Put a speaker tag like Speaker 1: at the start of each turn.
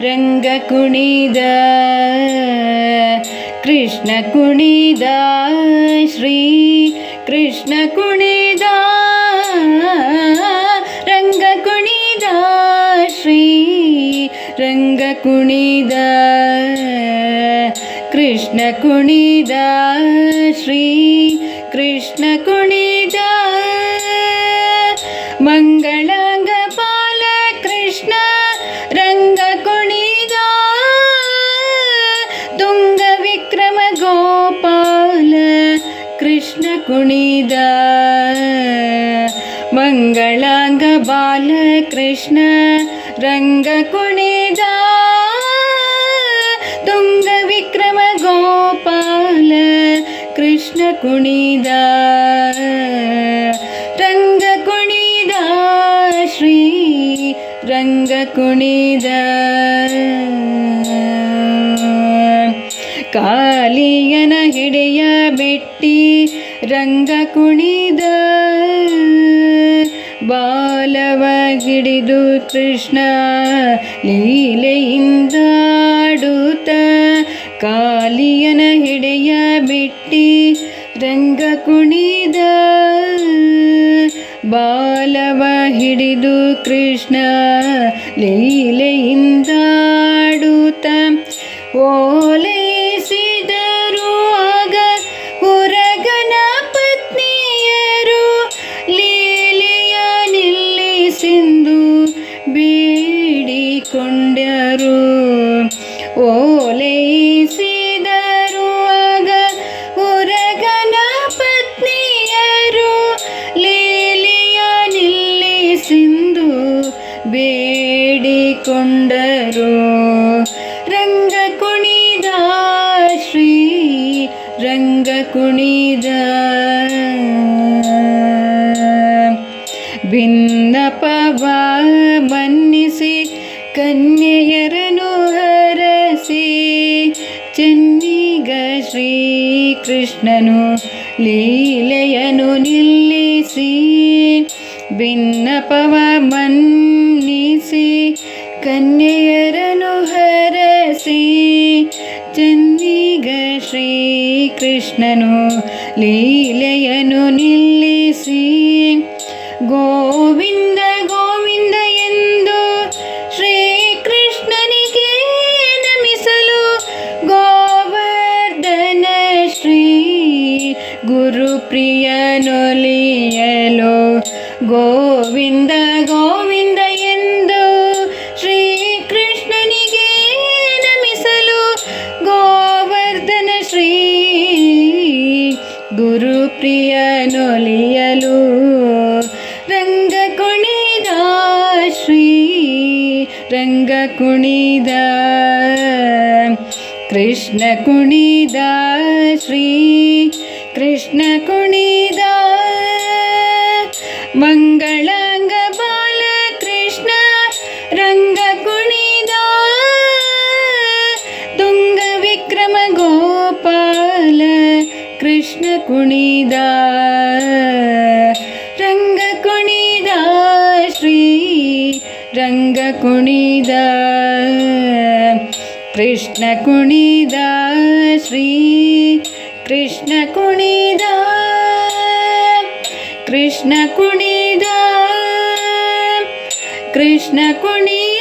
Speaker 1: ರಂಗ ಕುಣಿದ ಕೃಷ್ಣ ಕುಣಿದ ಶ್ರೀ ಕೃಷ್ಣ ಕುಣಿದ ರಂಗ ಕುಣಿದ ಶ್ರೀ ರಂಗ ಕುಣಿದ ಕೃಷ್ಣ ಕುಣಿದ ಶ್ರೀ ಕೃಷ್ಣ ಕುಣಿದ ಮಂಗಳಾಂಗ ಬಾಲ ಕೃಷ್ಣ ರಂಗ ಕುಣಿದ ತುಂಗ ವಿಕ್ರಮ ಗೋಪಾಲ ಕೃಷ್ಣ ಕುಣಿದ ಮಂಗಳಾಂಗ ಬಾಲ ಕೃಷ್ಣ ರಂಗ ಕುಣಿದ ತುಂಗ ವಿಕ್ರಮ ಗೋಪಾಲ ಕೃಷ್ಣ ಕುಣಿದ ರಂಗ ಕುಣಿದ ಶ್ರೀ ರಂಗ ಕುಣಿದ ಕಾಲಿಯನ ಹಿಡಿಯ ಮೆಟ್ಟಿ ರಂಗ ಕುಣಿದ ಬಾಲವ ಹಿಡಿದು ಕೃಷ್ಣ ಲೀಲೆಯಿಂದಾಡುತ್ತ ಕಾಲಿಯನ ಹಿಡಿಯ ಬಿಟ್ಟಿ ರಂಗ ಕುಣಿದ ಬಾಲವ ಹಿಡಿದು ಕೃಷ್ಣ ಲೀಲೆಯಿಂದಾಡುತ್ತ ಓಲೈಸಿದರು ಆಗ ಹುರಗನ ಪತ್ನಿಯರು ಲೀಲೆಯ ನಿಲ್ಲಿಸೆಂದು ಬೇಡಿಕೊಂಡರು ಓಲೈಸಿದರು ಆಗ ಹುರಗನ ಪತ್ನಿಯರು ಲೀಲೆಯ ನಿಲ್ಲಿಸೆಂದು ಬೇಡಿಕೊಂಡರು ರಂಗ ಕುಣಿದ ಶ್ರೀ ರಂಗ ಕುಣಿದ ಭಿನ್ನಪವ ಮನ್ನಿಸಿ ಕನ್ಯೆಯರನು ಹರಸಿ ಚೆನ್ನಿಗ ಶ್ರೀಕೃಷ್ಣನು ಲೀಲೆಯನು ನಿಲ್ಲಿಸಿ ಭಿನ್ನಪವ ಮನ್ನಿಸಿ ಕನ್ಯೆಯರನು ಹರಸಿ ಚೆನ್ನಿಗ ಶ್ರೀಕೃಷ್ಣನು ಲೀಲೆಯನು ನಿಲ್ಲಿಸಿ ಗೋವಿಂದ ಗೋವಿಂದ ಎಂದು ಶ್ರೀಕೃಷ್ಣನಿಗೆ ನಮಿಸಲು ಗೋವರ್ಧನ ಶ್ರೀ ಗುರುಪ್ರಿಯನೊಲಿಯಲು ಗೋವಿಂದ ಗೋವಿಂದ ಎಂದು ಶ್ರೀಕೃಷ್ಣನಿಗೆ ನಮಿಸಲು ಗೋವರ್ಧನ ಶ್ರೀ ಗುರುಪ್ರಿಯನೊಲಿಯಲು ರಂಗ ಕುಣಿದ ಶ್ರೀ ರಂಗ ಕುಣಿದ ಕೃಷ್ಣ ಕುಣಿದ ಶ್ರೀ ಕೃಷ್ಣ ಕುಣಿದ ಮಂಗಳಾಂಗ ಬಾಲ ಕೃಷ್ಣ ರಂಗ ಕುಣಿದ ತುಂಗ ವಿಕ್ರಮ ಗೋಪಾಲ ಕೃಷ್ಣ ಕುಣಿದ ರಂಗ ಕುಣಿದ ಶ್ರೀ ರಂಗ ಕುಣಿದ ಕೃಷ್ಣ ಕುಣಿದ ಶ್ರೀ ಕೃಷ್ಣ ಕುಣಿದ ಕೃಷ್ಣ ಕುಣಿದ ಕೃಷ್ಣ ಕುಣಿದ